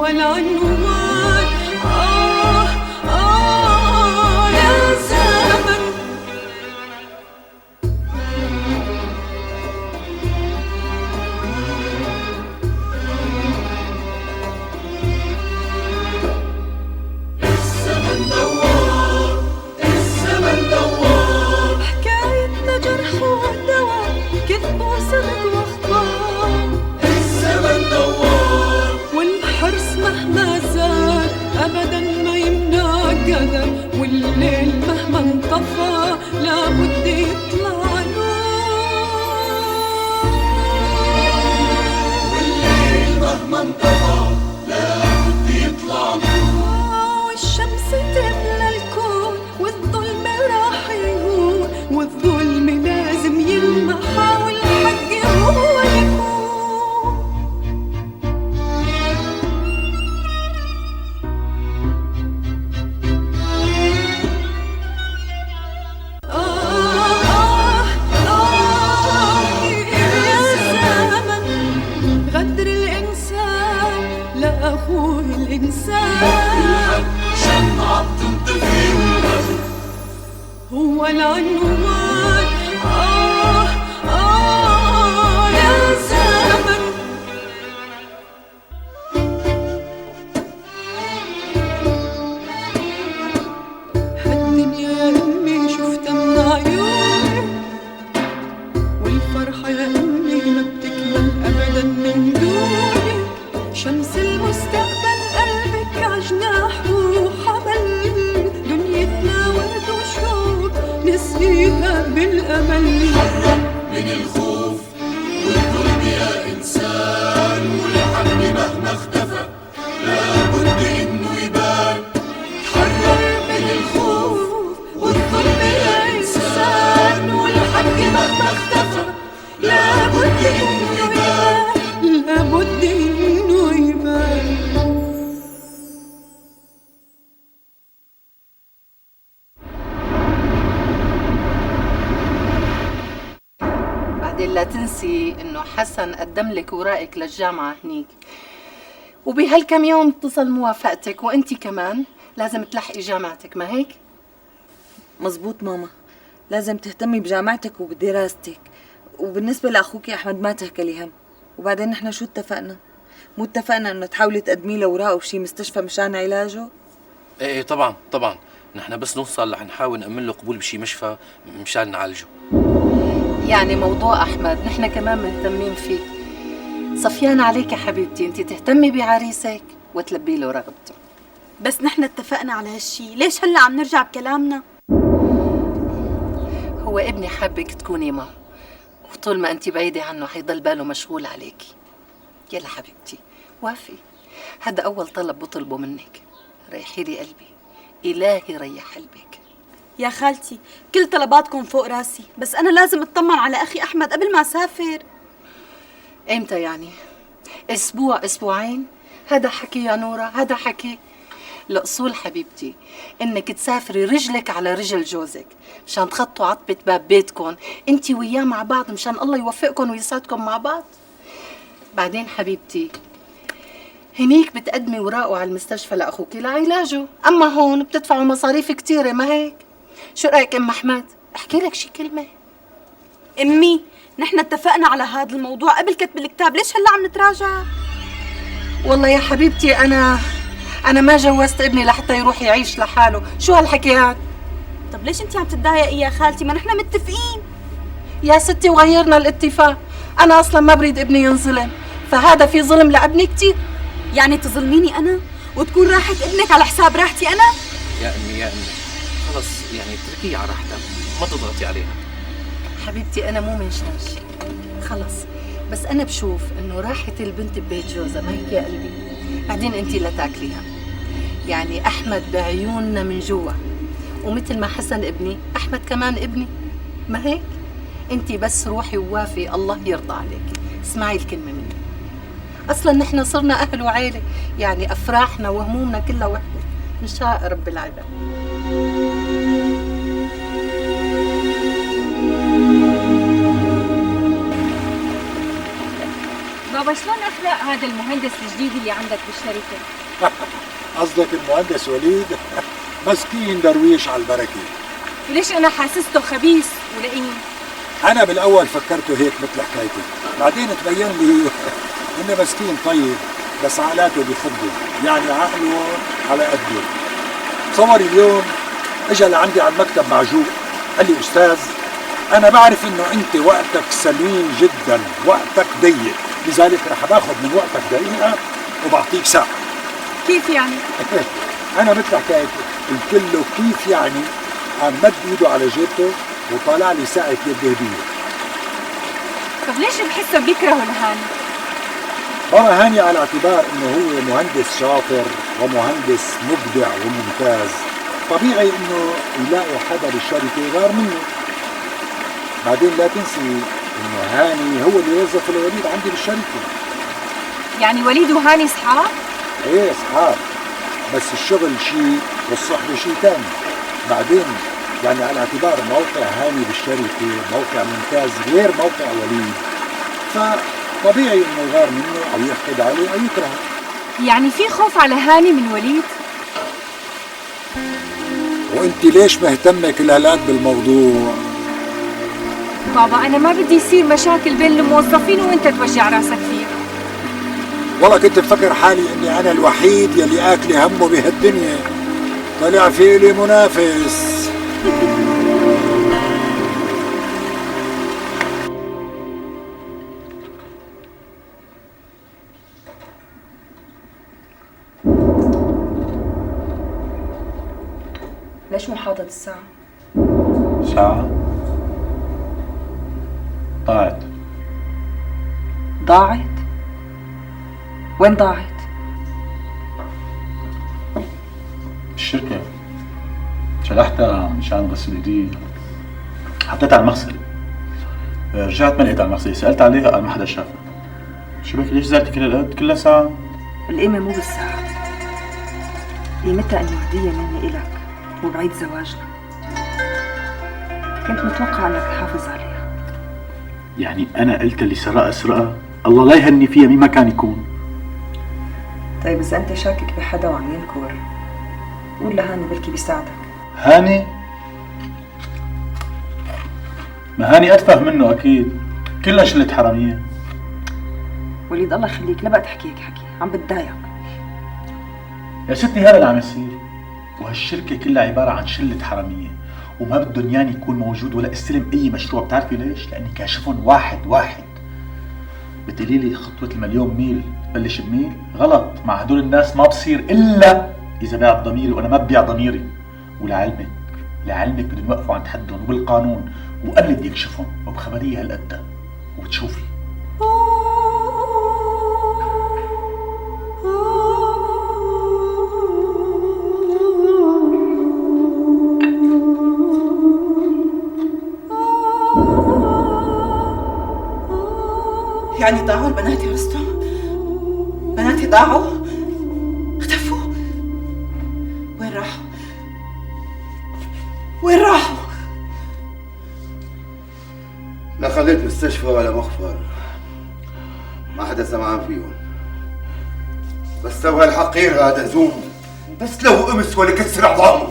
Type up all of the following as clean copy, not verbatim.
هو العنوان. يا زمن الزمن دوار، الزمن دوار، حكايتنا جرح ودواء، كذب وصدق واخبار. الزمن دوار، والحرص مهما زاد ابدا ما يمنع قدر، والليل مهما انطفى لابد يطلع نور. والليل مهما انطفى لابد يطلع نور. والشمس تملى الكون والظلم راح يهون، والظلم لازم ينمحى والحق هو يكون. غدر الإنسان لأخوه الإنسان، شمعة بتنطفي والقلب هو العنوان. يا زمن هالدنيا يا أمي شفتها من عيوني، والفرحة يا أمي ما بتكمل أبدا من دوني. شمس المستقبل قلبك عجناح وحمل، دنيتنا ورد وشوق نسقيها بالأمل. حرم من الخوف والظلم يا إنسان، والحق مهما اختفى لابد إنه يبان. حرم من الخوف والظلم يا إنسان، والحق مهما اختفى لابد إنه يبان. لابد إنه يبان. بعدين لا تنسي انه حسن قدم لك ورائك للجامعة هنيك، وبهالكم يوم اتصل موافقتك، وانت كمان لازم تلحقي جامعتك، ما هيك؟ مزبوط ماما، لازم تهتمي بجامعتك وبدراستك، وبالنسبة لأخوك أحمد ما تهكلي هم. وبعدين نحن شو اتفقنا؟ مو اتفقنا انه تحاولي تقدمي له اوراق بشي مستشفى مشان علاجه؟ ايه طبعا طبعا، نحن بس نوصل رح نحاول نأمن له قبول بشي مشفى مشان نعالجه. يعني موضوع احمد نحن كمان مهتمين فيه. صفيان عليك يا حبيبتي، انت تهتمي بعريسك وتلبي له رغبته. بس نحن اتفقنا على هالشي، ليش هلا عم نرجع بكلامنا؟ هو ابني حابك تكوني معه، وطول ما انت بعيدة عنه حيضل باله مشغول عليكي. يلا حبيبتي وافقي، هذا أول طلب بطلبه منك. ريحي لي قلبي، إلهي ريح قلبك. يا خالتي كل طلباتكم فوق راسي، بس أنا لازم اطمن على أخي أحمد قبل ما أسافر. إمتى يعني؟ أسبوع أسبوعين؟ هذا حكي يا نورة، هذا حكي. الأصول حبيبتي إنك تسافري رجلك على رجل جوزك مشان تخطوا عتبة باب بيتكم انتي وياه مع بعض، مشان الله يوفقكم ويسعدكم مع بعض. بعدين حبيبتي هنيك بتقدمي وراقه على المستشفى لأخوك لعلاجه، أما هون بتدفعوا مصاريف كتيرة، ما هيك؟ شو رأيك أم أحمد؟ احكي لك شي كلمة. أمي نحن اتفقنا على هذا الموضوع قبل كتب الكتاب، ليش هلا عم نتراجع؟ والله يا حبيبتي أنا ما جوزت ابني لحتى يروح يعيش لحاله، شو هالحكي هاد؟ طب ليش انتي عم تتضايقي يا خالتي؟ ما نحن متفقين. يا ستي وغيرنا الاتفاق، أنا أصلا ما بريد ابني ينظلم، فهذا في ظلم لابني كتير. يعني تظلميني أنا وتكون راحة ابنك على حساب راحتي أنا؟ يا أمي خلص يعني اتركيه على راحتها، ما تضغطي عليها. حبيبتي أنا مو من شاش خلص، بس أنا بشوف إنه راحة البنت ببيت جوزها، ما هيك يا قلبي؟ بعدين أنتي لا تاكليها، يعني أحمد بعيوننا من جوا، ومثل ما حسن ابني أحمد كمان ابني، ما هيك؟ أنتي بس روحي ووافي، الله يرضى عليك. اسمعي الكلمة مني، أصلا نحن صرنا أهل وعيلة، يعني أفراحنا وهمومنا كلها وحدة إن شاء رب العباد. بابا شلون اخلاق هذا المهندس الجديد اللي عندك بالشركه؟ قصدك المهندس وليد؟ مسكين درويش على البركه. وليش انا حاسسته خبيث ولئيم؟ انا بالاول فكرته هيك مثل حكايتك، بعدين تبين لي انه مسكين طيب بس عقلاته بيخبه، يعني عقله على قده. تصوري اليوم اجى لعندي على المكتب معجوق قال لي استاذ انا بعرف انه انت وقتك ثمين جدا، وقتك ضيق، لذلك رح باخذ من وقتك دقيقه وبعطيك ساعه. كيف يعني؟ انا مثل حكايتك قلت له كيف يعني؟ قام مد ايده على جيبته وطلع لي ساعه يد هديه. طب ليش بحسه بيكرهه لهاني؟ بابا هاني على اعتبار انه هو مهندس شاطر ومهندس مبدع وممتاز، طبيعي انه يلاقي حدا بالشركه غار منه. بعدين لا تنسي انه هاني هو اللي وظف الوليد عندي بالشركه. يعني وليد وهاني صحاب؟ ايه اصحاب، بس الشغل شيء والصحبه شيء ثاني. بعدين يعني على اعتبار موقع هاني بالشركه موقع ممتاز غير موقع وليد، فطبيعي انه يغار منه او يحقد عليه او يكرهه. يعني في خوف على هاني من وليد؟ وانت ليش مهتمه كل هالقد بالموضوع؟ بابا انا ما بدي يصير مشاكل بين الموظفين وانت توجع راسك فيه. والله كنت بفكر حالي اني انا الوحيد يلي اكلي همه بهالدنيا، طلع في لي منافس. ليش مو حاطط الساعة؟ ساعة؟ ضاعت. ضاعت؟ وين ضاعت؟ بالشركة شلحتها مشان غسل ايدي، حطيتها على المغسل، رجعت ما لقيتها على المغسل، سألت عليها قال ما حدا شافها. شو بك ليش زعلتي كل هالقد؟ كلها ساعة. القيمة مو بالساعة، قيمتها انه هدية مني إلك وبعيد زواجنا. كنت متوقعة انك تحافظ عليها. يعني أنا قلت اللي سرقها سرقها، الله لا يهني فيها مين ما كان يكون. طيب إذا أنت شاكك بحدا وعم ينكر، قول لهاني بلكي بيساعدك. هاني؟ ما هاني أتفه منه أكيد، كلها شلة حرامية. وليد الله يخليك لا بقى تحكي هيك حكي، عم بتضايق. يا ستي هذا اللي عم يصير، وهالشركة كلها عبارة عن شلة حرامية، وما بدهم ياني يكون موجود ولا استلم أي مشروع. بتعرفي ليش؟ لأني كاشفهم واحد واحد. بتقولي لي خطوة المليون ميل تبلش بميل؟ غلط، مع هدول الناس ما بصير إلا إذا بيع ضميري، وأنا ما ببيع ضميري. ولعلمك بدهم يوقفوا عند حدهم وبالقانون، وأنا اللي بدي أكشفهم وبخبرية هالقد وبتشوفي. يعني ضاعوا البنات يا رستم؟ بناتي ضاعوا؟ اختفوا؟ وين راحوا؟ وين راحوا؟ لا خليت مستشفى ولا مخفر، ما حدا سمعان فيهم. بس لو هالحقير هذا زوم، بس لو امس ولا كسر عظامه.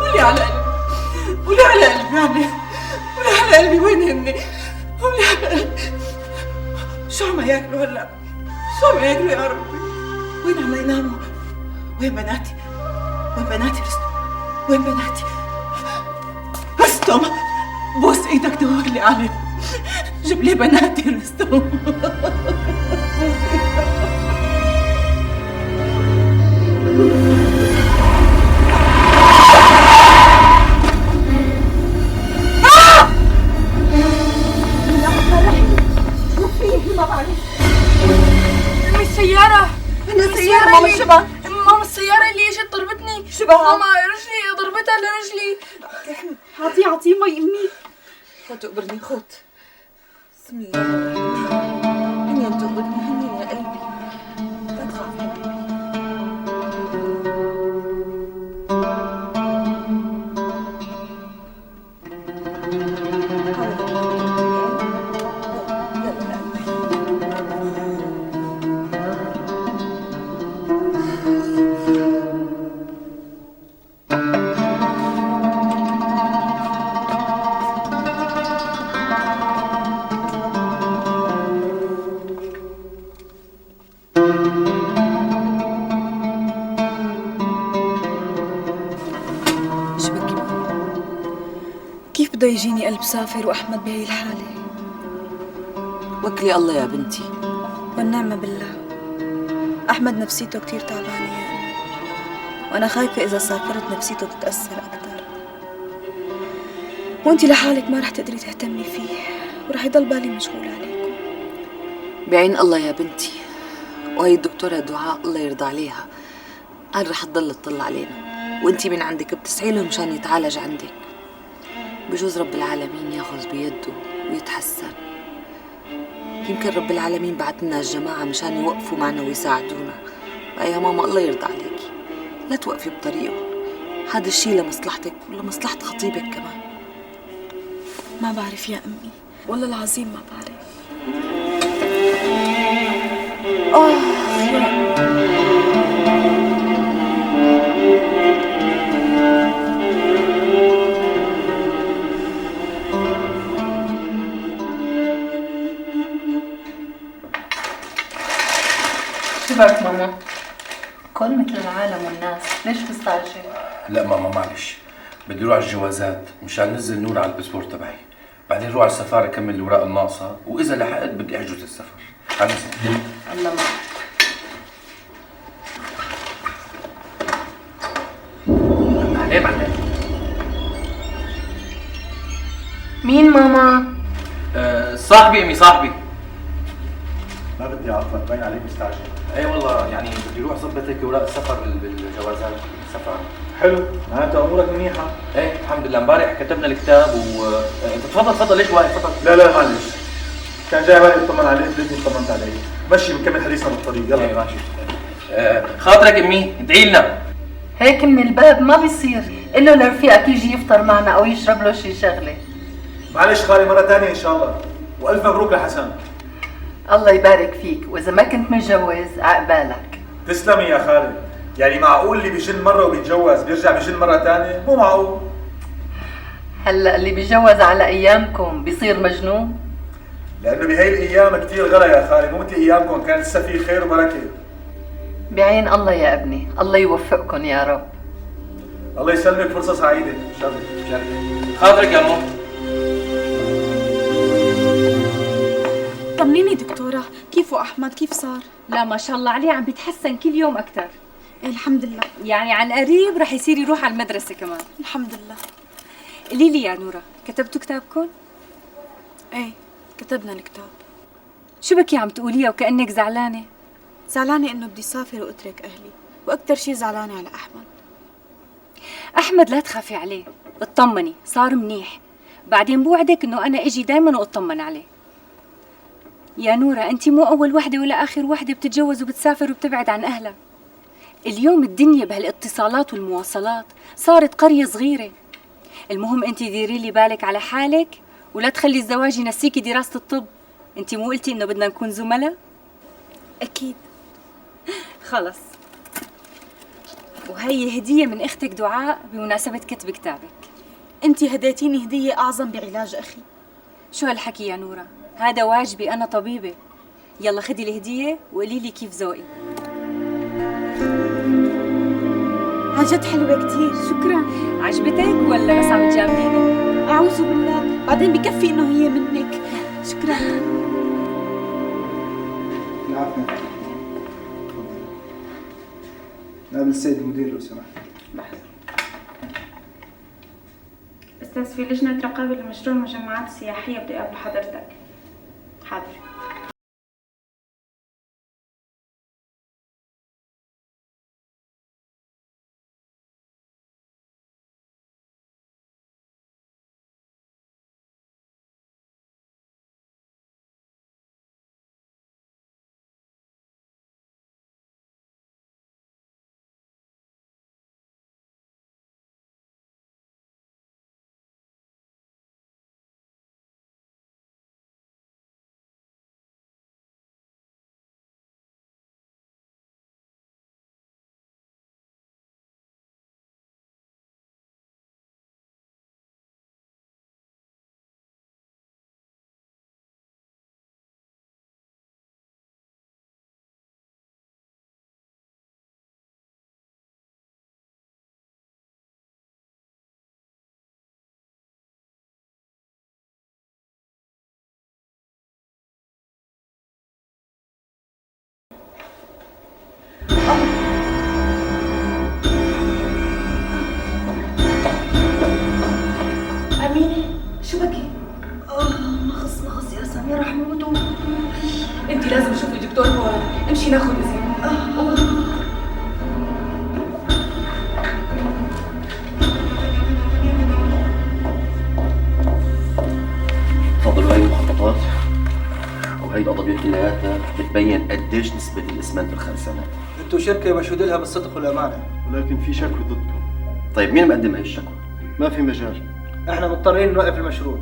قولي على قلبي، قولي على قلبي يعني، قولي على قلبي وين هني؟ قولي على قلبي شو عم ياكلوا هلا؟ شو عم ياكلوا يا ربي؟ وين عم يناموا؟ وين بناتي؟ وين بناتي رستم؟ وين بناتي؟ رستم بوس ايدك دور لي عليه، جيب لي بناتي رستم. السيارة ماما شبه ماما السيارة اللي اجت ضربتني. شبه ماما رجلي ضربتها لرجلي. عطيه مي امي. لا تقبرني خذ. بسم الله الرحمن الرحيم. هني تقبرني هني يا قلبي، لا تخاف حبيبي. يجيني قلب سافر وأحمد بهي الحالة. وكلي الله يا بنتي. والنعمة بالله. أحمد نفسيته كتير تعبانة يا أمي، وأنا خايفة إذا سافرت نفسيته تتأثر أكتر، وأنتي لحالك ما رح تقدري تهتمي فيه، ورح يضل بالي مشغول عليكم. بعين الله يا بنتي. وهي الدكتورة دعاء الله يرضى عليها قال رح تضل تطلع علينا، وانتي من عندك بتسعي له مشان يتعالج عندك. بجوز رب العالمين ياخذ بيده ويتحسن. يمكن رب العالمين بعت لنا الجماعة مشان يوقفوا معنا ويساعدونا. بقى يا ماما الله يرضى عليكي لا توقفي بطريقهم، هذا الشي لمصلحتك ولمصلحة خطيبك كمان. ما بعرف يا أمي، والله العظيم ما بعرف. شبك ماما؟ كل مثل العالم والناس، ليش مستعجل؟ لا ماما معلش، بدي اروح على الجوازات مشان نزل نور على الباسبور تبعي، بعدين اروح على السفاره اكمل الاوراق الناقصه، واذا لحقت بدي احجز السفر. على السلامة. الله معك. معليه معليه. مين ماما؟ صاحبي امي صاحبي. ما بدي اعطلك، باين عليك مستعجل. اي والله يعني بدي اروح ظبط هيك اوراق السفر بالجوازات السفاره. حلو، معناته امورك منيحه. ايه الحمد لله، امبارح كتبنا الكتاب تفضل تفضل. ليش واقف؟ تفضل. لا معلش، كان جاي بالي اطمن عليك، ليتني اطمنت عليك. مشي بنكمل حديثنا بالطريق، يلا. ايه ماشي. خاطرك امي ادعي لنا. هيك من الباب ما بيصير، قل له لرفيقك يجي يفطر معنا او يشرب له شي شغله. معلش خالي، مره ثانيه ان شاء الله، والف مبروك لحسن. الله يبارك فيك، واذا ما كنت متجوز عقبالك. تسلمي يا خالي. يعني معقول اللي بيجن مره وبيتجوز بيرجع بيجن مره ثانيه؟ مو معقول. هلا اللي بيجوز على ايامكم بيصير مجنون؟ لانه بهي الايام كثير غلا يا خالي، مو مثل ايامكم كان لسه في خير وبركه. بعين الله يا ابني، الله يوفقكم يا رب. الله يسلمك، فرصه سعيده. شرف. خاطرك يا مو. طمنيني دكتورة، كيفه أحمد؟ كيف صار؟ لا ما شاء الله عليه عم بيتحسن كل يوم أكتر. الحمد لله. يعني عن قريب رح يصير يروح على المدرسة كمان. الحمد لله. قولي لي يا نورة، كتبتوا كتابكم؟ ايه كتبنا الكتاب. شو بكي عم تقوليها وكأنك زعلانة؟ زعلانة إنه بدي سافر وأترك أهلي، وأكتر شي زعلانة على أحمد. أحمد لا تخافي عليه، اطمني صار منيح. بعدين بوعدك إنه أنا إجي دايما وأطمن عليه. يا نورة أنت مو أول وحدة ولا آخر وحدة بتتجوز وبتسافر وبتبعد عن أهلها. اليوم الدنيا بهالاتصالات والمواصلات صارت قرية صغيرة. المهم أنت ديري لي بالك على حالك ولا تخلي الزواج ينسيكي دراسة الطب. أنت مو قلتي إنه بدنا نكون زملاء؟ أكيد. خلص. وهي هدية من أختك دعاء بمناسبة كتب كتابك. أنت هديتيني هدية أعظم بعلاج أخي. شو هالحكي يا نورة؟ هذا واجبي، أنا طبيبة. يلا خدي الهدية وقولي لي كيف ذوقي. عن جد حلوة كتير، شكرا. عجبتك ولا بس عم تجامليني؟ أعوذ بالله، بعدين بكفي إنه هي منك. شكرا. العفو. نقابل السيد المدير لو سمحت. أستاذ، في لجنة رقابة لمشروع المجمعات السياحية بدي أقابل حضرتك. حاضر. لازم اشوف الدكتور فورا. امشي ناخذ اذن. تفضلوا، هاي المخططات وهي الأضبية كلياتها بتبين قديش نسبة الإسمنت بالخرسانات. انتوا شركة مشهود لها بالصدق والأمانة، ولكن في شكوى ضدكم. طيب مين مقدم هي الشكوى؟ ما في مجال. احنا مضطرين نوقف المشروع.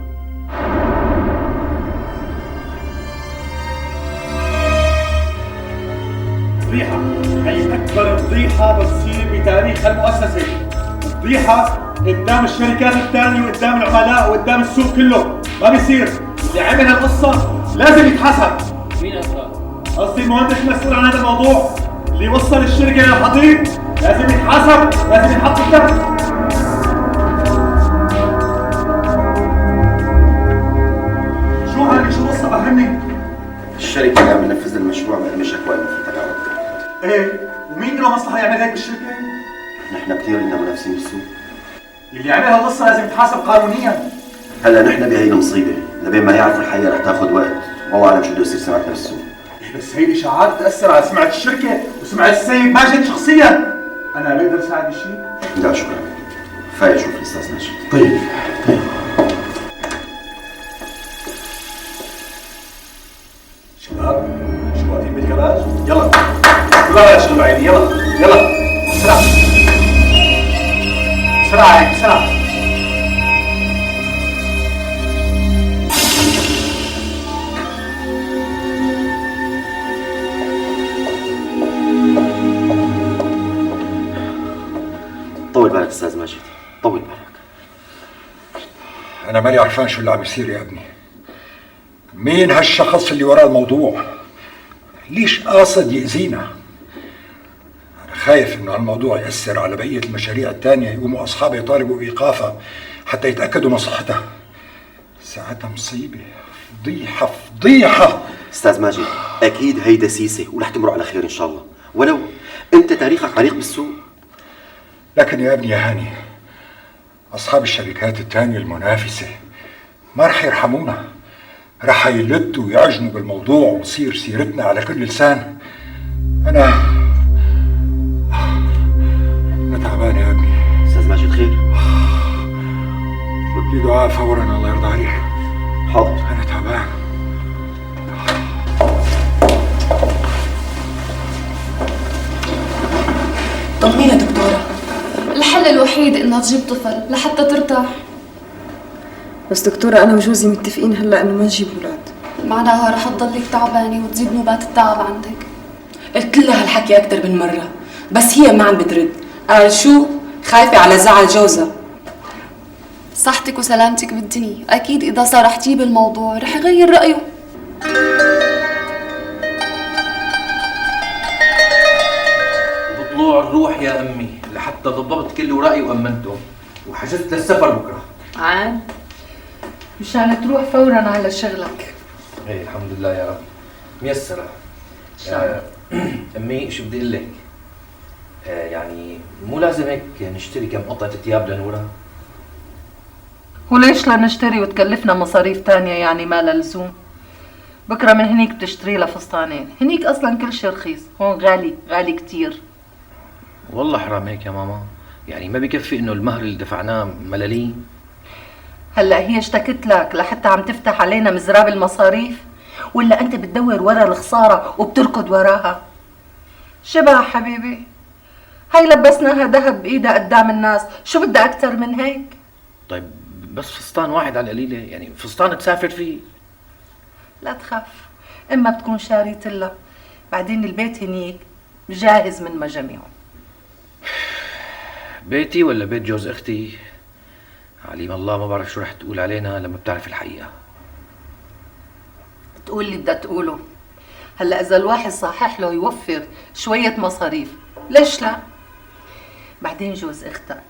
فضيحة، هي أكبر فضيحة بتصير بتاريخ المؤسسة. فضيحة قدام الشركات الثانية وقدام العملاء وقدام السوق كله. ما بيصير، اللي عمل هالقصة لازم يتحاسب. مين أسرع؟ قصدي المهندس المسؤول عن هذا الموضوع اللي وصل الشركة للحضيض لازم يتحاسب، لازم ينحط قدام. شو هذه؟ شو القصة؟ فهمني. الشركة اللي عم تنفذ المشروع مقدمة شكوى إنه في تلاعب. ايه، ومين له مصلحة يعمل هيك بالشركة؟ نحن كثير لنا منافسين بالسوق. اللي عمل هالقصة لازم يتحاسب قانونيا. هلا نحن بهي المصيبة، لبين ما يعرفوا الحقيقة رح تاخذ وقت، ما بعرف شو بده يصير سمعتنا بالسوق. بس هي الإشاعات تأثر على سمعة الشركة وسمعة السيد ماجد شخصيا. أنا بقدر أساعد بالشيء؟ لا شكرا، كفاية شوف الأستاذ ماجد. طيب. شباب، شو واقفين بالجراج؟ يلا كلها اشتغلوا عيني. يلا بسرعة بسرعة هيك بسرعة. طول بالك أستاذ ماجد، طول بالك. أنا ماني عرفان شو اللي عم يصير يا ابني. مين هالشخص اللي وراء الموضوع؟ ليش قاصد يأذينا؟ أنا خايف إنه هالموضوع يأثر على بقية المشاريع التانية، يقوموا أصحابه يطالبوا بإيقافها حتى يتأكدوا من صحتها. ساعتها مصيبة، فضيحة فضيحة. أستاذ ماجد، أكيد هي دسيسة ورح تمرق على خير إن شاء الله، ولو أنت تاريخك عريق بالسوق. لكن يا ابني يا هاني، أصحاب الشركات التانية المنافسة ما رح يرحمونا، رح يلدوا ويعجنوا بالموضوع وتصير سيرتنا على كل لسان. أنا تعبان يا ابني. أستاذ ماجد خير؟ بدي دعاء فورا الله يرضى عليك. حاضر. أنا تعبان. طمنينا دكتورة. الحل الوحيد انها تجيب طفل لحتى ترتاح. بس دكتورة أنا وجوزي متفقين هلا إنه ما نجيب أولاد. معناها رح تضلك تعبانة وتزيد نوبات التعب عندك. قلت لها هالحكي أكتر من مرة، بس هي ما عم بترد. قال شو؟ خايفة على زعل جوزها. صحتك وسلامتك بالدنيا، أكيد إذا صار احكي بالموضوع رح يغير رأيه. بطلوع الروح يا أمي لحتى ضبطت كل ورائي وأمنتهم وحجزت للسفر بكرة. عاد مشان تروح فورا على شغلك. ايه الحمد لله يا رب ميسرة. أمي شو بدي أقول لك؟ يعني مو لازم هيك نشتري كم قطعة ثياب لنورا؟ وليش لا نشتري وتكلفنا مصاريف تانية يعني ما لها لزوم؟ بكرة من هنيك بتشتري لها فستانين، هنيك أصلا كل شيء رخيص، هون غالي غالي كتير. والله حرام هيك يا ماما، يعني ما بكفي إنه المهر اللي دفعناه ملالين؟ هلا هي اشتكت لك لحتى عم تفتح علينا مزراب المصاريف؟ ولا أنت بتدور ورا الخسارة وبتركض وراها؟ شبع حبيبي، هاي لبسناها ذهب بإيدها قدام الناس، شو بدها أكتر من هيك؟ طيب بس فستان واحد على القليلة، يعني فستان تسافر فيه. لا تخاف، إما بتكون شاريت لها، بعدين البيت هنيك جاهز من مجاميعه. بيتي ولا بيت جوز أختي؟ عليم الله ما بعرف شو رح تقول علينا لما بتعرف الحقيقة. تقول اللي بدها تقوله. هلا إذا الواحد صحح له يوفر شوية مصاريف، ليش لا؟ بعدين جوز أختك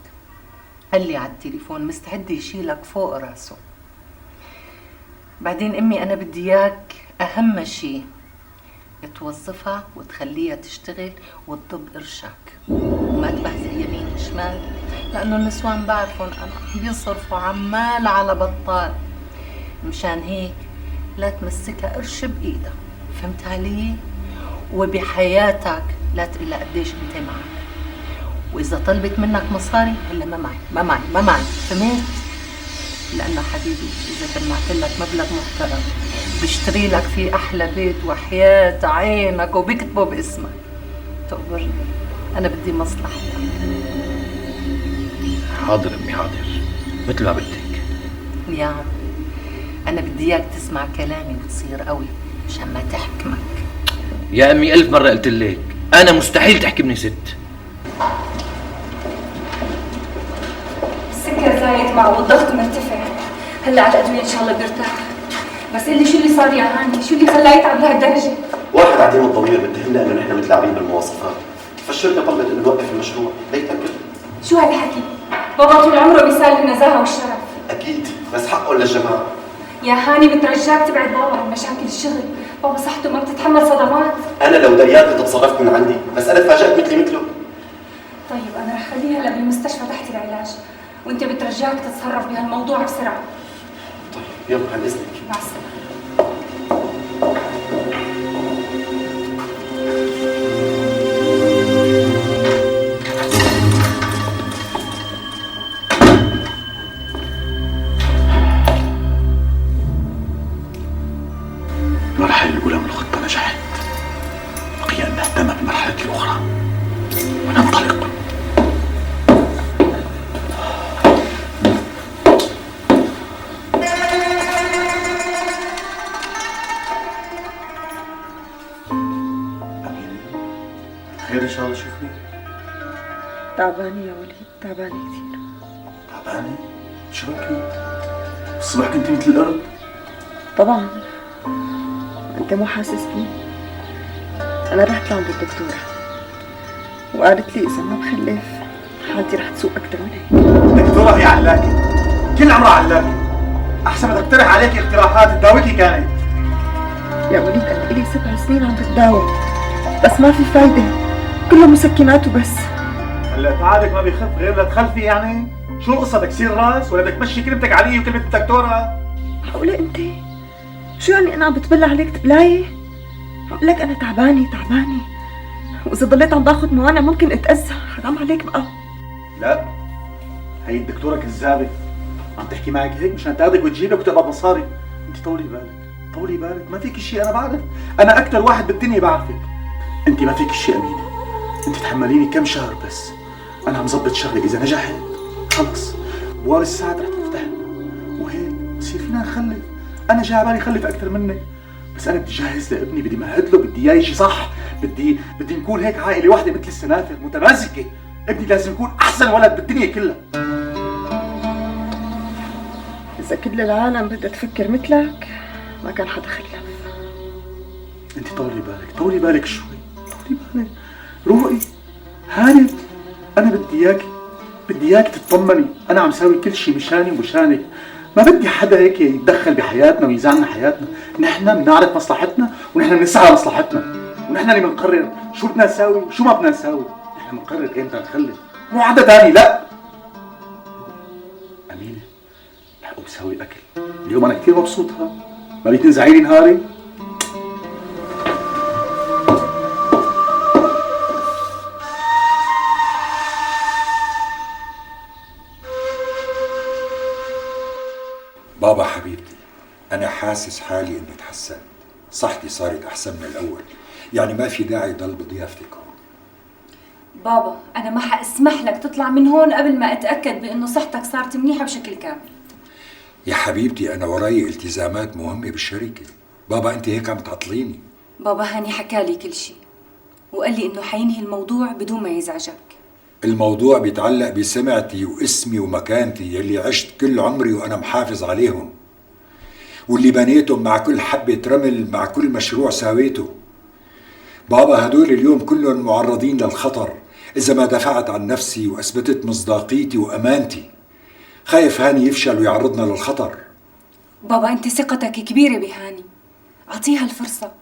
قال لي على التليفون مستعد يشيلك فوق راسه. بعدين أمي أنا بدي إياك أهم شيء توظفها وتخليها تشتغل وتضب قرشك وما تبهزق يمين وشمال، لأنه النسوان بعرفهم أنا بيصرفوا عمال على بطال. مشان هيك لا تمسكها قرش بإيدها، فهمت علي؟ وبحياتك لا تقول لها قديش انت معك، واذا طلبت منك مصاري قول لها ما معي، فهمت؟ لانه حبيبي اذا جمعت لك مبلغ محترم بشتري لك فيه احلى بيت وحياة عينك وبكتبه باسمك. تقبرني، انا بدي مصلحتك. حاضر امي حاضر، مثل ما بدك. يا عم انا بدي اياك تسمع كلامي وتصير قوي مشان ما تحكمك. يا امي 1000 مرة قلت لك انا مستحيل تحكمني ست. السكر زايد معه والضغط مرتفع، هلا على الادويه ان شاء الله بيرتاح. بس قل لي شو اللي صار يا هاني؟ شو اللي خلاه يتعب لهالدرجه؟ واحد عديم الضمير بيتهمنا انه نحن متلاعبين بالمواصفات، فالشركه طلبت انه نوقف المشروع ليتاكد. شو هالحكي؟ بابا طول عمره بيسال النزاهه والشرف. اكيد، بس حقه للجماعه. يا هاني بترجاك تبعد بابا عن مشاكل الشغل، بابا صحته ما بتتحمل صدمات. انا لو ضيقت كنت تصرفت من عندي، بس انا تفاجأت مثله. طيب انا رح خليه هلا بالمستشفى تحت العلاج، وانت بترجاك تتصرف بهالموضوع بسرعه. طيب يلا عن اذنك. مع السلامه. المرحلة الأولى من الخطة نجحت، بقي أن نهتم بالمرحلة الأخرى وننطلق. خير إن شاء الله. شوفي تعبانة يا وليد، تعبانة كثير. تعبانة؟ شو بكي؟ الصبح كنتي مثل الأرض. طبعا انت مو حاسس فيه. انا رحت لعند الدكتورة وقالت لي اذا ما بخلف حالتي رح تسوء اكثر من هيك. الدكتورة هي علاكة، كل عمرها علاكة. احسن ما تقترح عليكي اقتراحات تداويكي كانت. يا وليد انا الي 7 سنين عم بتداوى بس ما في فايدة، كله مسكنات وبس. هلا تعبك ما بيخف غير لا تخلفي يعني؟ شو القصة، تكسير راس ولا بدك تمشي كلمتك علي وكلمة الدكتورة؟ معقولة انت؟ شو يعني انا عم بتبلع عليك تبلاية؟ بقول لك انا تعبانة واذا ضليت عم باخذ موانع ممكن اتأذى، حرام عليك بقى. لا هي الدكتورة كذابة، عم تحكي معك هيك مشان تاخذك وتجيبك وتقبض مصاري. انت طولي بالك، ما فيك شيء، انا بعرف، انا اكثر واحد بالدنيا بعرفك. انت ما فيك شيء امينة، انت تحمليني كم شهر بس، انا عم ظبط شغلي، اذا نجحت خلص ابواب السعادة رح تفتح وهيك بصير فينا نخلف. انا جاي على بالي خلف اكثر منك، بس انا بدي جهز لابني، بدي مهد له، بدي اياه يجي صح، بدي نكون هيك عائله واحده مثل السنافر متماسكه. ابني لازم يكون احسن ولد بالدنيا كلها. اذا كل العالم بدها تفكر مثلك ما كان حدا خلف. انت طولي بالك شوي، روقي هانت. انا بدي اياك تطمني، انا عم ساوي كل شيء مشاني ومشانك، ما بدي حدا هيك يتدخل بحياتنا ويزعلنا حياتنا. نحن بنعرف مصلحتنا ونحن بنسعى لمصلحتنا، ونحن اللي بنقرر شو بدنا نساوي وشو ما بدنا نساوي. نحن بنقرر امتى نخلف، مو حدا ثاني. لا امينه، رح اقوم ساوي اكل اليوم، انا كثير مبسوط. ما بتنزعي لي نهاري. بابا حبيبتي، أنا حاسس حالي إني تحسنت، صحتي صارت أحسن من الأول، يعني ما في داعي ضل بضيافتك هون. بابا أنا ما حأسمح لك تطلع من هون قبل ما أتأكد بأنه صحتك صارت منيحة بشكل كامل. يا حبيبتي أنا وراي التزامات مهمة بالشركة، بابا أنت هيك عم تعطليني. بابا هاني حكالي كل شيء وقال لي إنه حينهي الموضوع بدون ما يزعجك. الموضوع بيتعلق بسمعتي واسمي ومكانتي يلي عشت كل عمري وأنا محافظ عليهم، واللي بنيتهم مع كل حبة رمل، مع كل مشروع ساويته. بابا هدول اليوم كلهم معرضين للخطر إذا ما دفعت عن نفسي وأثبتت مصداقيتي وأمانتي. خايف هاني يفشل ويعرضنا للخطر. بابا أنت ثقتك كبيرة بهاني، أعطيها الفرصة،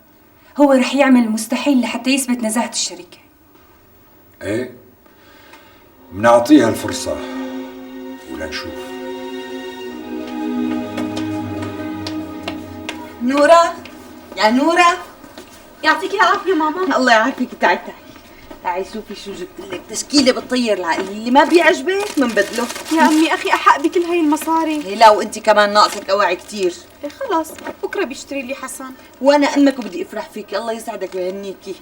هو رح يعمل المستحيل لحتى يثبت نزاهة الشركة. ايه منعطيها الفرصة ولنشوف. نورة، يا نورة، يعطيكي العافيه ماما. الله يعافيك. تعي تعي شوفي شو جبت لك، تشكيله بتطير العقل، اللي ما بيعجبك منبدله. يا امي اخي احق بكل هاي المصاري. لا وانت كمان ناقصك اواعي كتير. خلاص بكره بيشتري لي حسن. وانا امك وبدي افرح فيكي، الله يسعدك ويهنيكي.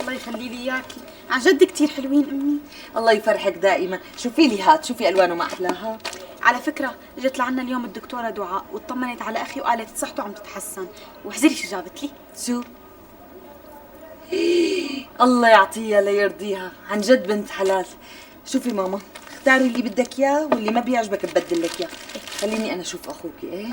الله يخلي لي اياكي، عن جد كتير حلوين امي. الله يفرحك دائما. شوفي لي هات، شوفي الوانه ما احلاها. على فكره جت لعنا اليوم الدكتوره دعاء واطمنت على اخي وقالت صحته عم تتحسن، واحذري شو جابت لي. شو؟ الله يعطيها ليرضيها، عن جد بنت حلال. شوفي ماما، اختاري اللي بدك اياه واللي ما بيعجبك ببدل لك اياه. خليني انا اشوف اخوكي. ايه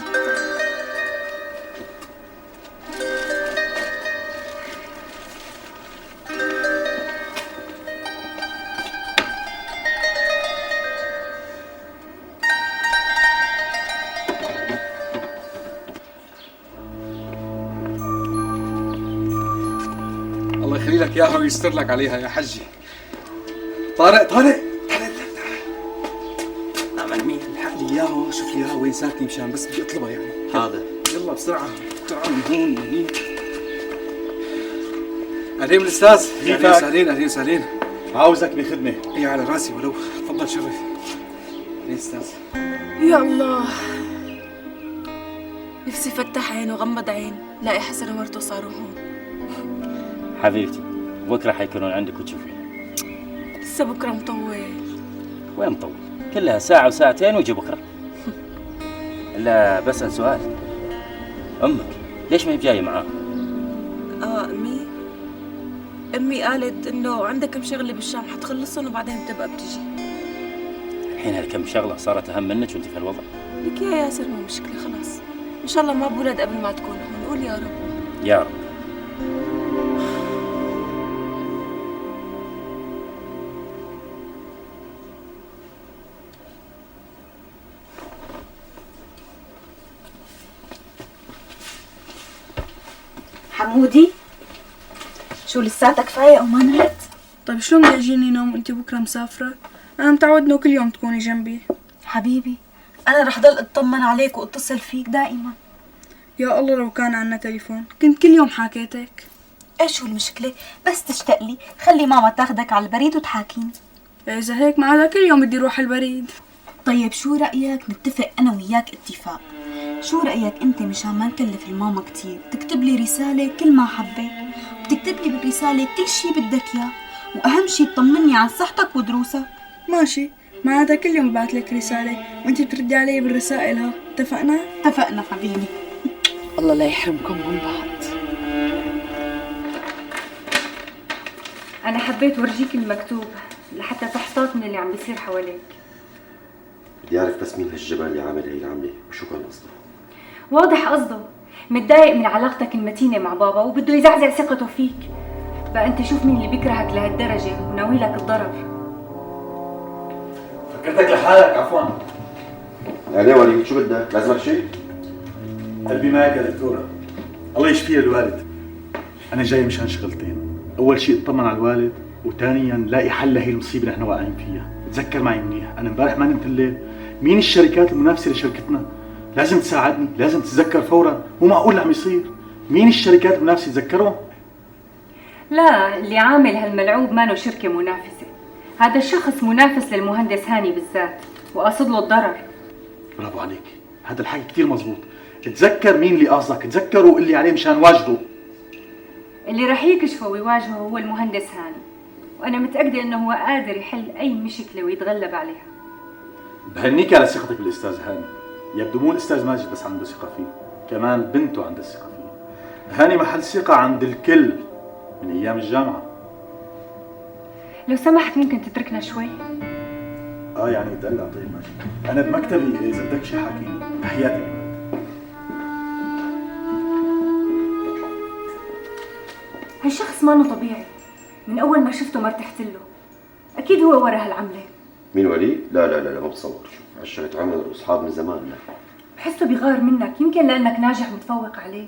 الله يخلي لك اياها ويستر لك عليها يا حجي. طارق تعال اعمل مين؟ الحق لي اياها، شوف لي اياها وين ساكنه مشان بس بدي اطلبها يعني. حاضر. يلا بسرعه بسرعه من هون من هيك. اهلين بالاستاذ. كيفك؟ اهلين وسهلين. عاوزك بخدمه. ايه على راسي ولو. تفضل شرف. اهلين استاذ. يا الله، نفسي فتح عين وغمض عين لاقي حسن ومرته صاروا هون. حبيبتي بكره حيكونون عندك وتشوفين. لسه بكره مطول. وين مطول؟ كلها ساعة وساعتين ويجي بكره. لا بسأل سؤال، أمك ليش ما هي جاية معاه؟ امي قالت انه عندها كم شغله بالشام حتخلصهم وبعدين بتبقى بتجي. الحين هالكم شغلة صارت أهم منك وأنت في الوضع. لك يا ياسر مو مشكله، خلاص ان شاء الله ما بولد قبل ما تكون هون. قول يا رب. يا رب. حمودي شو لساتك فايق وما نمت؟ طيب شلون بدي اجيني نوم وانتي بكره مسافرة؟ انا متعود انه كل يوم تكوني جنبي. حبيبي انا رح ضل اطمن عليك واتصل فيك دائما. يا الله لو كان عنا تليفون كنت كل يوم حاكيتك. ايش هو المشكلة؟ بس تشتاق لي خلي ماما تاخدك على البريد وتحاكيني. اذا هيك ما عاد كل يوم بدي اروح البريد. طيب شو رأيك نتفق انا وياك اتفاق؟ شو رأيك انت مشان ما نكلف الماما كتير تكتب لي رسالة كل ما حبيت، وبتكتب لي بالرسالة كل شي بدك اياه، واهم شي تطمني عن صحتك ودروسك. ماشي، معناتها كل يوم ببعث لك رسالة وانتي بتردي علي بالرسائل. ها اتفقنا؟ اتفقنا حبيبي. الله لا يحرمكم من بعض. أنا حبيت ورجيك المكتوب لحتى تحتاط من اللي عم بيصير حواليك. بدي اعرف بس مين هالجبان اللي عامل هي العملة وشو كان قصده؟ واضح قصده متضايق من علاقتك المتينة مع بابا وبده يزعزع ثقته فيك. بقى أنت شوف مين اللي بيكرهك لهالدرجة وناوي لك الضرر. فكرتك لحالك عفوا. يعني يا وليد شو بدك؟ لازمك شيء؟ قلبي معك يا دكتورة. الله يشفيه الوالد. أنا جاي مشان شغلتين، أول شيء اطمن على الوالد، وثانيا لاقي حل لهي المصيبة اللي نحن واقعين فيها. تذكر معي منيح، أنا امبارح ما نمت الليل. مين الشركات المنافسة لشركتنا؟ لازم تساعدني، لازم تتذكر فورا، مو معقول اللي عم يصير. مين الشركات المنافسة تذكرهم؟ لا، اللي عامل هالملعوب مانو شركة منافسة، هذا الشخص منافس للمهندس هاني بالذات وقاصد له الضرر. برافو عليك، هذا الحكي كتير مزبوط. تذكر مين اللي قاصدك، تذكره وقل لي عليه مشان واجهه. اللي رح يكشفه ويواجهه هو المهندس هاني، وأنا متأكدة إنه هو قادر يحل أي مشكلة ويتغلب عليها. بهنيك على ثقتك بالاستاذ هاني. يبدو مو الاستاذ ماجد بس عنده ثقة فيه، كمان بنته عندها ثقة فيه. هاني محل ثقة عند الكل من أيام الجامعة. لو سمحت ممكن تتركنا شوي؟ يعني دلع. طيب ماشي، أنا بمكتبي إذا بدك شي حاكيني. تحياتي. هالشخص مانو طبيعي، من أول ما شفته ما ارتحت له. أكيد هو ورا هالعملة. مين وليد؟ لا لا لا ما بتصور. شوف عشرة عمل واصحاب من زمان. لا بحسه بيغار منك، يمكن لأنك ناجح ومتفوق عليه.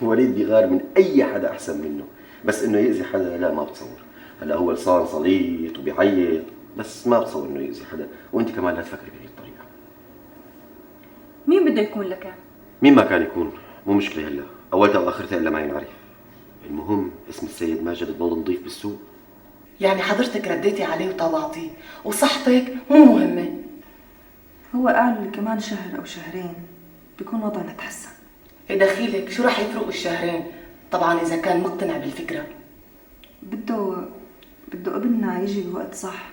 وليد بيغار من أي حدا أحسن منه، بس إنه يأذي حدا لا ما بتصور. هلا هو لسان صليط وبيعيط، بس ما بتصور إنه يأذي حدا، وأنت كمان لا تفكري بهي الطريقة. مين بده يكون لك؟ مين ما كان يكون، مو مشكلة هلا، أولتها وآخرتها إلا ما ينعرف. المهم اسم السيد ماجد تضل نضيف بالسوق. يعني حضرتك رديتي عليه وطوعتيه وصحتك مو مهمة. هو قال كمان شهر أو شهرين بيكون وضعنا تحسن. إيه دخيلك، شو رح يفرقوا الشهرين؟ طبعا إذا كان مقتنع بالفكرة. بده ابننا يجي بوقت صح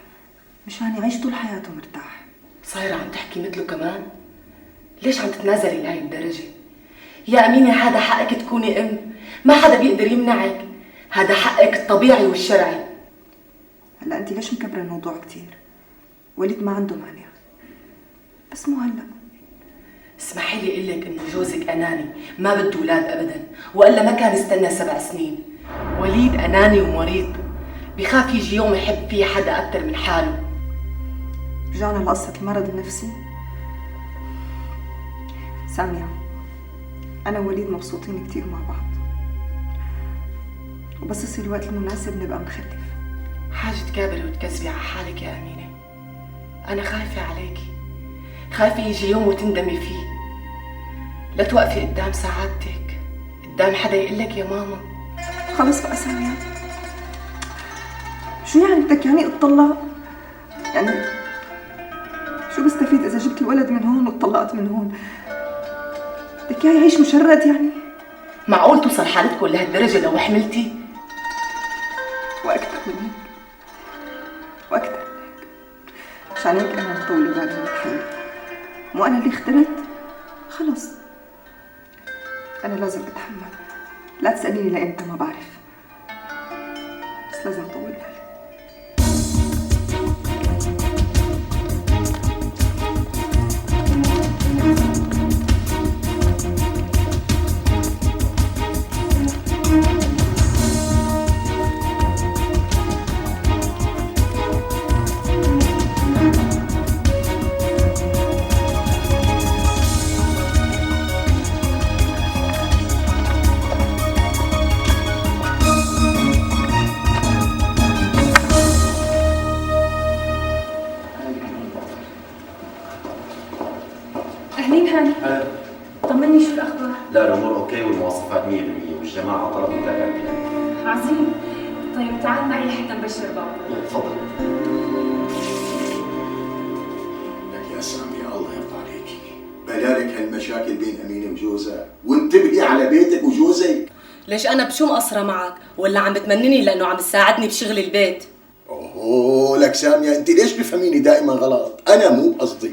مشان يعيش طول حياته مرتاح. صايرة عم تحكي مثله كمان؟ ليش عم تتنازلي لهي الدرجة؟ يا أمينة هذا حقك تكوني أم، ما حدا بيقدر يمنعك، هذا حقك الطبيعي والشرعي. هلا أنت ليش مكبرة الموضوع كتير؟ وليد ما عنده مانع، بس مو هلا. اسمحي لي اقول لك انه جوزك اناني، ما بده اولاد ابدا، والا ما كان استنى 7 سنين. وليد اناني ومريض، بخاف يجي يوم يحب فيه حدا اكثر من حاله. رجعنا لقصة المرض النفسي. سامية، أنا ووليد مبسوطين كتير مع بعض، وبس يصير الوقت المناسب نبقى نخلف. حاجة تكابري وتكذبي على حالك يا أمينة. أنا خايفة عليكي، خايفة يجي يوم وتندمي فيه. لا توقفي قدام سعادتك، قدام حدا يقلك يا ماما. خلص بقى سامية، شو يعني بدك يعني اتطلق؟ يعني شو بستفيد إذا جبت الولد من هون واتطلقت من هون؟ بدك إياه يعيش مشرد يعني؟ معقول توصل حالتكم لهالدرجة لو حملتي؟ وأكثر من هيك، وأكثر من هيك. عشان هيك أنا مطولة بالي من الحياة، مو أنا اللي اخترت؟ خلص أنا لازم أتحمل. لا تسأليني لإمتى ما بعرف، بس لازم أطول بالي. أهلين هاني، طمني شو الأخبار؟ لا الامور اوكي والمواصفات 100% والجماعه طلبوا متابعه بلاد. عظيم. طيب تعال معي لحتى نبشر بابا. تفضل. لك يا سامية الله يرضى عليكي، بلالك هالمشاكل بين أمينة وجوزها، وانتبهي على بيتك وجوزك. ليش أنا بشو مقصرة معك؟ ولا عم بتمنني لأنه عم تساعدني بشغل البيت؟ اوه لك سامية، انت ليش بفهميني دائما غلط؟ انا مو بقصدي.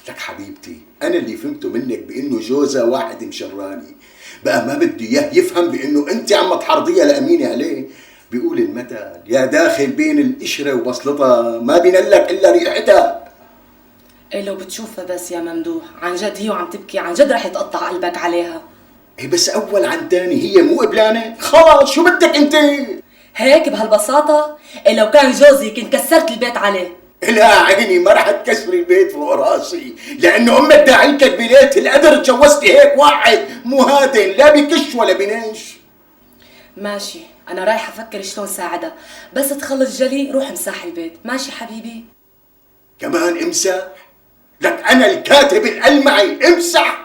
لك حبيبتي، انا اللي فهمته منك بانه جوزها واحد مشراني، بقى ما بدي اياه يفهم بانه انت عم تحرضيها لامينة عليه. بيقول المثل يا داخل بين القشرة وبصلتها ما بينلك الا ريحتها. إيه لو بتشوفها بس يا ممدوح، عن جد هي وعم تبكي، عن جد رح يتقطع قلبك عليها. ايه بس اول عن تاني هي مو قبلانة، خلاص شو بدك انت؟ هيك بهالبساطة؟ إيه لو كان جوزي كنت كسرت البيت عليه. لا عيني ما رح تكسري البيت فوق راسي، لانه امك داعيتك بليله القدر تجوزتي هيك واحد مو هادن، لا بكش ولا بنش. ماشي، أنا رايحة أفكر شلون ساعدها، بس تخلص جلي روح امسح البيت، ماشي حبيبي؟ كمان امسح؟ لك انا الكاتب الألمعي امسح؟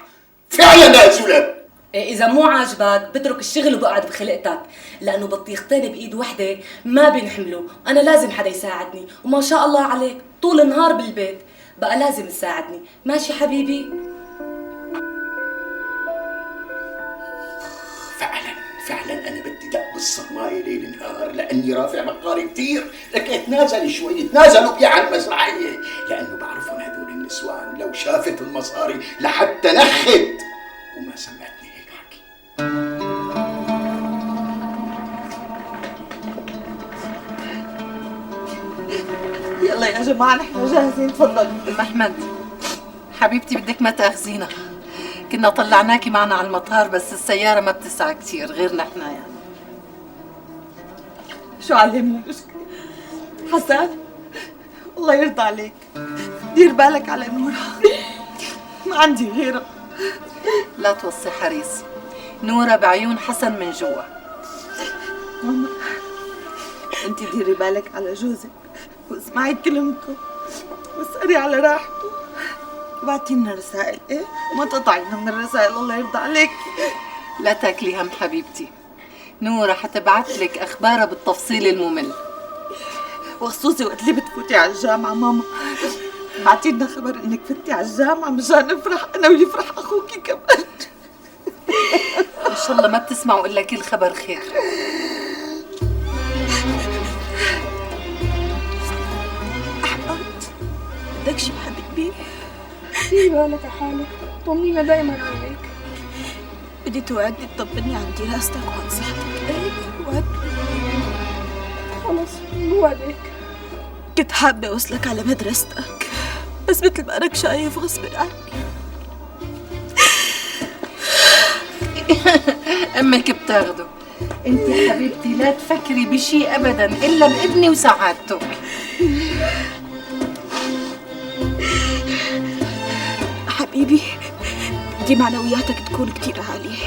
فعلا يا زلم. إيه إذا مو عاجبك بترك الشغل وبقعد بخلقتك، لأنه بطيختين بإيد وحدة ما بينحملوا، أنا لازم حدا يساعدني، وما شاء الله عليك طول النهار بالبيت، بقى لازم تساعدني، ماشي حبيبي؟ فعلا انا بدي دق بالصرمايه ليل نهار، لاني رافع مقاري كثير، لك تنازلي شوي، تنازلوا بيها على المسرحيه، لانه بعرفهم هذول النسوان لو شافت المصاري لحتى نخت وما سمعتني هيك حكي. يلا يا جماعة نحن جاهزين، تفضل. أم أحمد حبيبتي بدك ما تاخذينا، كنا طلعناكي معنا على المطار بس السيارة ما بتسع كتير غير نحن يعني. شو علمني المشكلة؟ حسن الله يرضى عليك دير بالك على نورة، ما عندي غيرها. لا توصي حريص، نورة بعيون حسن من جوا. ماما انت ديري بالك على جوزك واسمعي كلمته واسألي على راحته، بعتي لنا رسائل وما تقطعينا من الرسائل الله يرضى عليك. لا تاكلي هم حبيبتي، نورة حتبعت لك اخبارها بالتفصيل الممل. وخصوصي وقت اللي بتفوتي على الجامعة ماما، بعتي لنا خبر انك فتي على الجامعة مشان نفرح انا ويفرح اخوكي كمان. ان شاء الله ما بتسمعوا الا كل خبر خير. احمد بدك شي حبيبي؟ ديري بالك على حالك، طمنينا دايما عليك. بدي توعدني تطمني عن دراستك وعن صحتك. ايه وعدني. خلص بوعدك. كنت حابة اوصلك على مدرستك، بس مثل ما انك شايف غصب عني. امك بتاخده. انت حبيبتي لا تفكري بشي ابدا الا بابني وسعادته. حبيبي بدي معنوياتك تكون كتير عالية،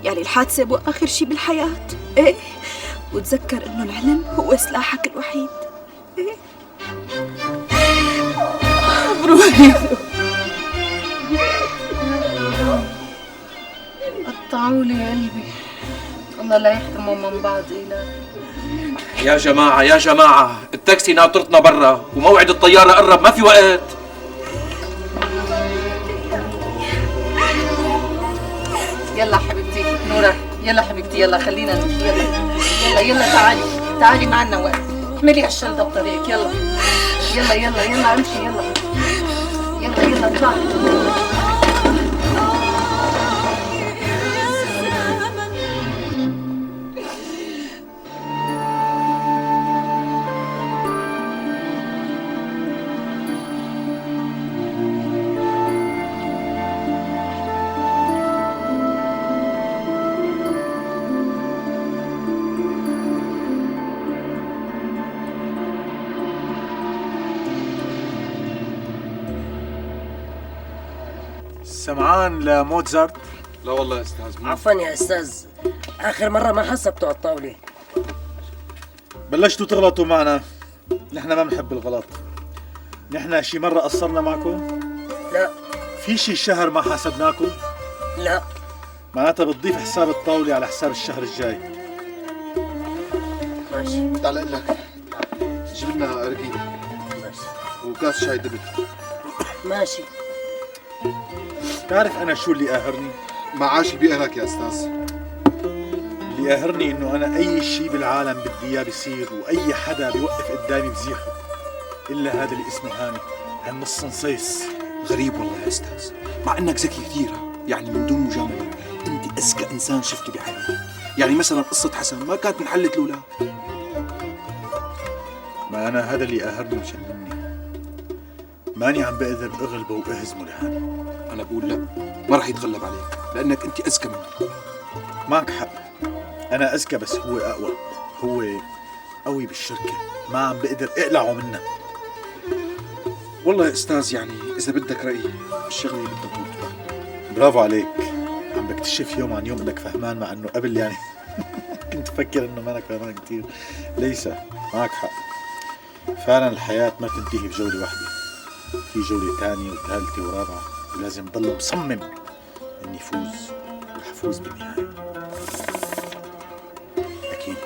يعني الحادثة مو آخر شي بالحياة. ايه وتذكر انه العلم هو سلاحك الوحيد. ايه مبروك. قطعوا لي قلبي، الله لا يحرموا من بعض. يا جماعة يا جماعة، التاكسي ناطرتنا برا وموعد الطيارة قرب، ما في وقت. يلا حبيبتي نورة، يلا حبيبتي، يلا خلينا نمشي. يلا يلا تعالي تعالي، ما عنا وقت. احملي هالشنطة بطريقك. يلا يلا يلا يلا امشي. يلا يلا يلا اطلعي. سمعان لموتزارت؟ لا والله يا استاذ. عفوا يا استاذ، اخر مره ما حسبتوا على الطاوله. بلشتوا تغلطوا معنا، نحن ما بنحب الغلط. نحن شي مره قصرنا معكم؟ لا. في شي شهر ما حاسبناكم؟ لا. معناتها بتضيف حساب الطاوله على حساب الشهر الجاي. ماشي. تعال اقول لك، جيب لنا رقيق وكاس شاي دبل. ماشي. بتعرف انا شو اللي قاهرني؟ معاشي بيقهرك يا استاذ. اللي قاهرني انه انا اي شيء بالعالم بدي اياه بيصير، واي حدا بيوقف قدامي بزيحه، الا هذا اللي اسمه هاني، هالنص نصيص. غريب والله يا استاذ، مع انك ذكي كثير، يعني من دون مجامله انت اذكى انسان شفته بحياتي. يعني مثلا قصه حسن ما كانت انحلت لولا. ما انا هذا اللي قاهرني وشنني، ماني عم بقدر اغلبه واهزمه لهاني. انا بقول لا، ما راح يتغلب عليك لانك انت اذكى منه. معك حق، انا اذكى بس هو اقوى، هو قوي بالشركه، ما عم بقدر اقلعه منها. والله يا استاذ يعني اذا بدك رايي الشغله بدها تطول. برافو عليك، عم بكتشف يوم عن يوم انك فهمان، مع انه قبل يعني كنت افكر انه مانك فهمان كثير. ليس، معك حق، فعلا الحياه ما تنتهي بجوله واحده، في جوله ثانيه وثالثه ورابعه، ولازم ضل مصمم اني فوز، رح افوز بالنهايه اكيد.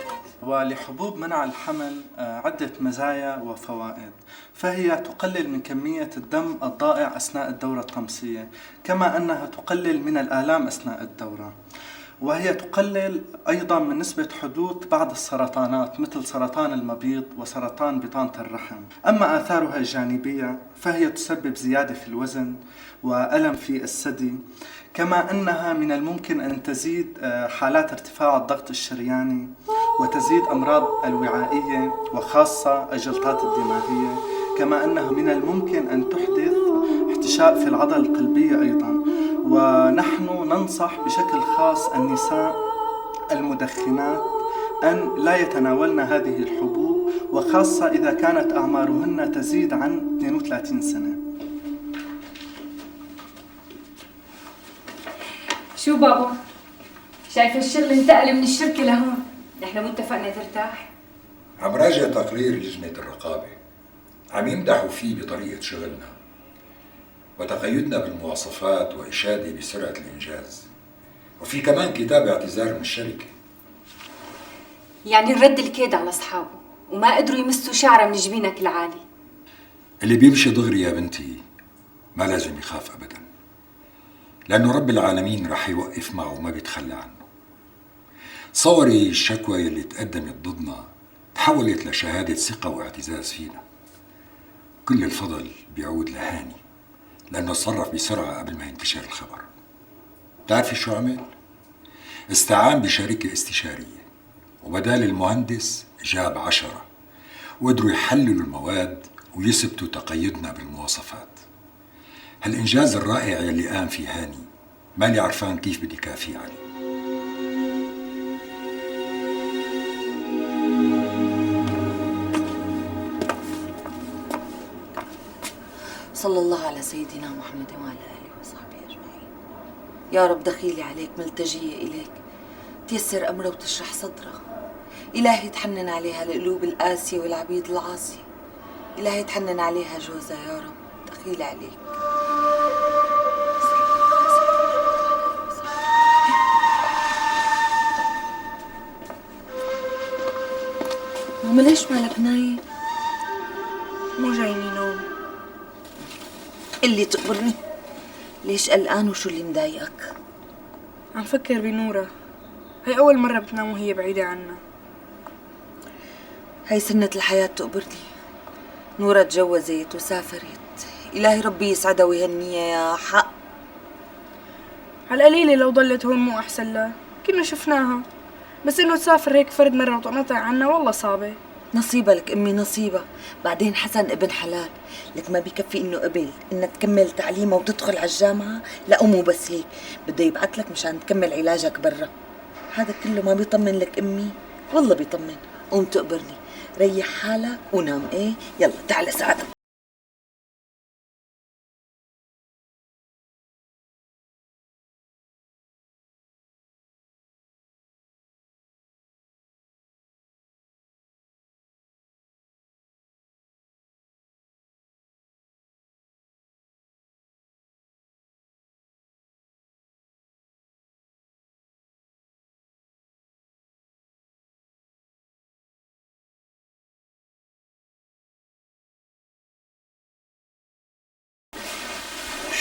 ولحبوب منع الحمل عدة مزايا وفوائد، فهي تقلل من كمية الدم الضائع أثناء الدورة الطمسية، كما أنها تقلل من الآلام أثناء الدورة، وهي تقلل أيضا من نسبة حدوث بعض السرطانات مثل سرطان المبيض وسرطان بطانة الرحم. أما آثارها الجانبية فهي تسبب زيادة في الوزن وألم في الثدي، كما أنها من الممكن أن تزيد حالات ارتفاع الضغط الشرياني، وتزيد أمراض الوعائية وخاصة الجلطات الدماغية، كما أنها من الممكن أن تحدث احتشاء في العضلة القلبية أيضا. ونحن ننصح بشكل خاص النساء المدخنات أن لا يتناولن هذه الحبوب، وخاصة إذا كانت أعمارهن تزيد عن 32 سنة. شو بابا؟ شايف الشغل انتقل من الشركة لهون، نحن مو اتفقنا ترتاح؟ عم راجع تقرير لجنة الرقابة، عم يمدحوا فيه بطريقة شغلنا وتقيدنا بالمواصفات وإشادة بسرعة الإنجاز، وفي كمان كتاب اعتذار من الشركة. يعني نرد الكيد على أصحابه وما قدروا يمسوا شعرة من جبينك العالي. اللي بيمشي دغري يا بنتي ما لازم يخاف أبدا، لأنه رب العالمين رح يوقف معه وما بيتخلى عنه. تصوري الشكوى اللي تقدمت ضدنا تحولت لشهادة ثقة واعتزاز فينا. كل الفضل بيعود لهاني لأنه تصرف بسرعة قبل ما ينتشر الخبر. بتعرفي شو عمل؟ استعان بشركة استشارية وبدال المهندس جاب 10 وقدروا يحللوا المواد ويثبتوا تقيدنا بالمواصفات. هالإنجاز الرائع يلي قام فيه هاني مالي عرفان كيف بدي كافيه عليه. صلى الله على سيدنا محمد وعلى آله وصحبه أجمعين. يا رب دخيلي عليك ملتجية إليك، تيسر أمرها وتشرح صدرها. إلهي تحنن عليها القلوب القاسية والعبيد العاصية. إلهي تحنن عليها جوزها يا رب، دخيلي عليك. ماما ليش مالك نايم؟ مو جايني نوم. اللي تخبرني ليش قلقان وشو اللي مضايقك؟ عم فكر بنورة، هي أول مرة بتنام وهي بعيدة عنا. هاي سنة الحياة تقبرني. نورة تجوزت وسافرت، إلهي ربي يسعدها ويهنيها يا حق. على القليلة لو ضلت هون مو أحسن لها، كنا شفناها، بس إنه تسافر هيك فرد مرة وتنقطع عنا والله صعبة. نصيبة لك أمي نصيبة. بعدين حسن ابن حلال، لك ما بيكفي إنه قبل إنها تكمل تعليمها وتدخل على الجامعة، لا مو بس هيك، بده يبعت لك مشان تكمل علاجك برا. هذا كله ما بيطمن لك أمي؟ والله بيطمن. قوم تقبرني، ريح حالك ونام. إيه يلا تعال ساعدك.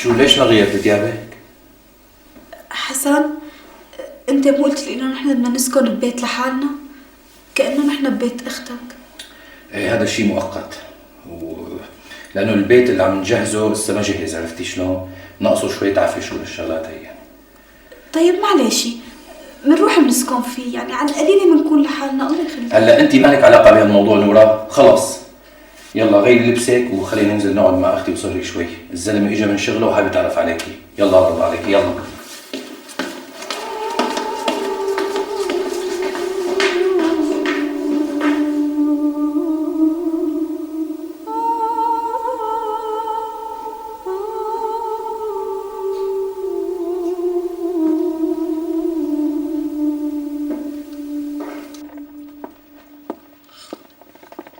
شو ليش ما غيرت ثيابك؟ حسن، انت مو قلت لي انه نحن بدنا نسكن ببيت لحالنا؟ كأنه نحن ببيت اختك. ايه هذا شيء مؤقت، لانه البيت اللي عم نجهزه لسه ما جهز، عرفتي شلون؟ ناقصه شوية عفش والشغلات هي يعني. طيب معلش بنروح بنسكن فيه، يعني على القليله بنكون لحالنا. الله يخليك. هلا انت مالك علاقة بهالموضوع نورا، خلص يلا غيري لبسك وخلينا ننزل نقعد مع اختي وصري شوي، الزلمه اجى من شغله وحابب يتعرف عليكي، يلا قرب عليكي يلا.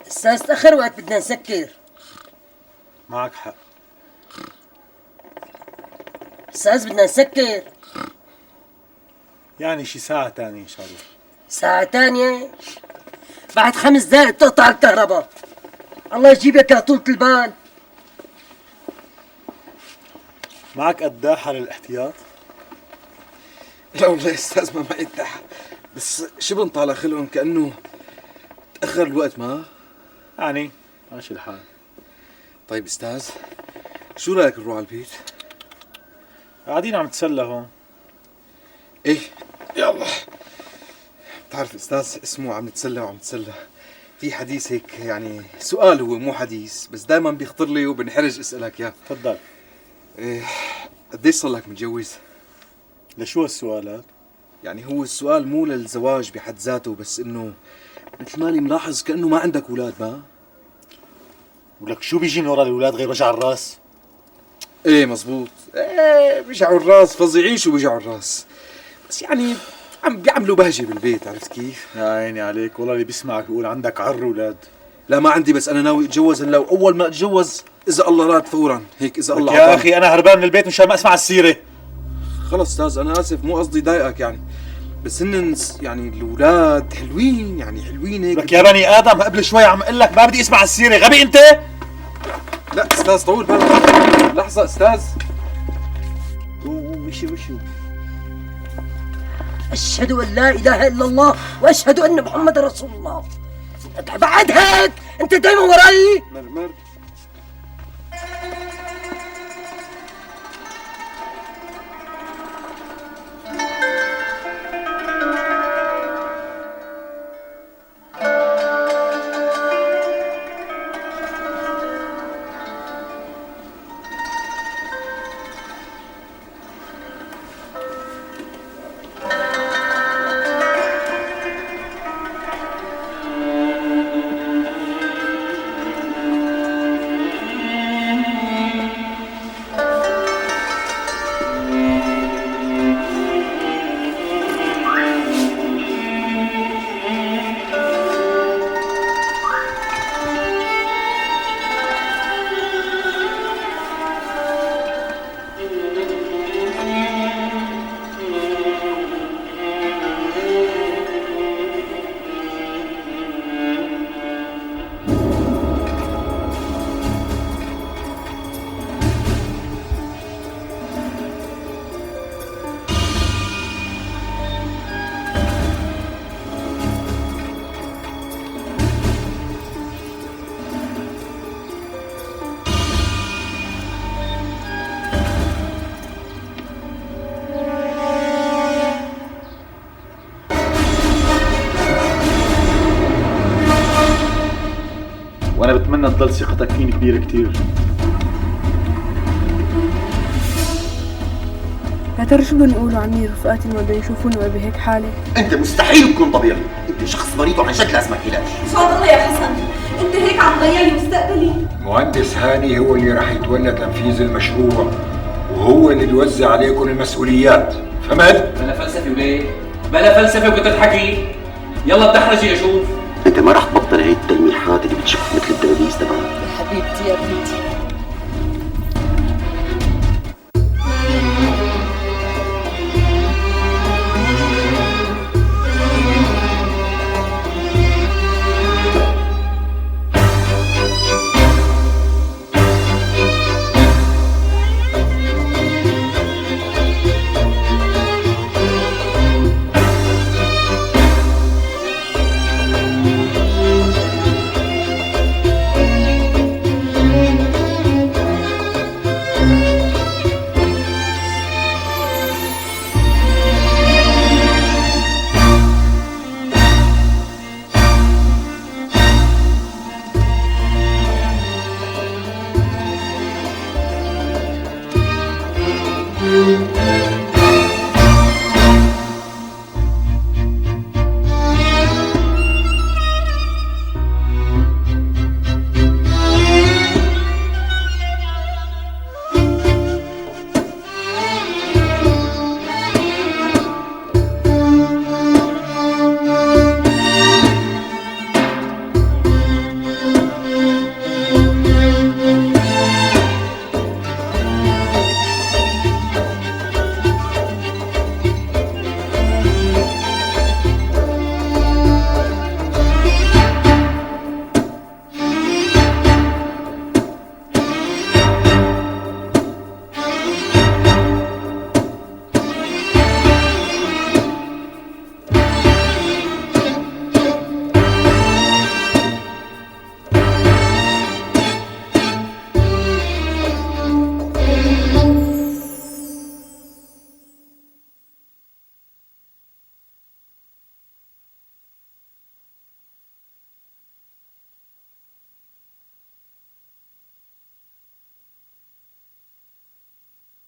استاذ تأخر وقت بدنا نسكر. معك حق. استاذ بدنا نسكر. يعني شي ساعة تانية إن شاء الله. ساعة تانية؟ بعد 5 دقايق بتقطع الكهرباء. الله يجيبك يا طولة البال. معك قداحة للاحتياط؟ لا والله يا استاذ ما معي قداحة، بس شبن طالع خلقهم كأنه تأخر الوقت ما؟ يعني ماشي الحال. طيب استاذ شو رايك نروح على البيت؟ قاعدين عم نتسلى هون. ايه يلا. بتعرف استاذ اسمه عم نتسلى وعم نتسلى، في حديث هيك يعني سؤال هو مو حديث، بس دائما بيخطر لي وبنحرج اسالك اياه. تفضل. ايه قديش صار لك متجوز؟ لشو هالسؤالات؟ يعني هو السؤال مو للزواج بحد ذاته، بس انه مثل مالي ملاحظ كأنه ما عندك اولاد. ما ولك شو بيجي من ورا الاولاد غير وجع الراس؟ ايه مزبوط، ايه بيجعوا الراس فظيعين، شو بيجعوا الراس، بس يعني عم بيعملوا بهجه بالبيت، عرفت كيف؟ يا عيني عليك، والله اللي بيسمعك بيقول عندك 10 اولاد. لا ما عندي، بس انا ناوي اتجوز هلا، واول ما اتجوز اذا الله راد فورا هيك. اذا الله يا اخي انا هربان من البيت مشان ما اسمع السيره. خلص استاذ انا اسف، مو قصدي ضايقك يعني، بس هن يعني الاولاد حلوين، يعني حلوين هيك. لك يا بني ادم قبل شوي عم اقول لك ما بدي اسمع السيره، غبي انت؟ لا استاذ طول بالك، لحظه استاذ. وشو أشهد أن لا إله إلا الله وأشهد أن محمد رسول الله. بعد هيك أنت دايما وراي. مرمر وانا بتمنى تضل ثقتك فيني كبيره كتير. يا ترى شو بدهم يقولوا عني رفقاتي لما بدهم يشوفوني وانا بهيك حالة؟ انت مستحيل تكون طبيعي، انت شخص مريض وعن جد لازمك علاج. شو الله يا حسن، انت هيك عم تضيع لي مستقبلي. مهندس هاني هو اللي راح يتولى تنفيذ المشروع وهو اللي يوزع عليكم المسؤوليات، فهمت؟ بلا فلسفه وليه؟ بلا فلسفه وكتر حكي. يلا بتحرجي اشوف. انت ما راح تبطل هي التلميحات اللي بتشق مثل الدبابيس تبعك. يا حبيبتي يا بنتي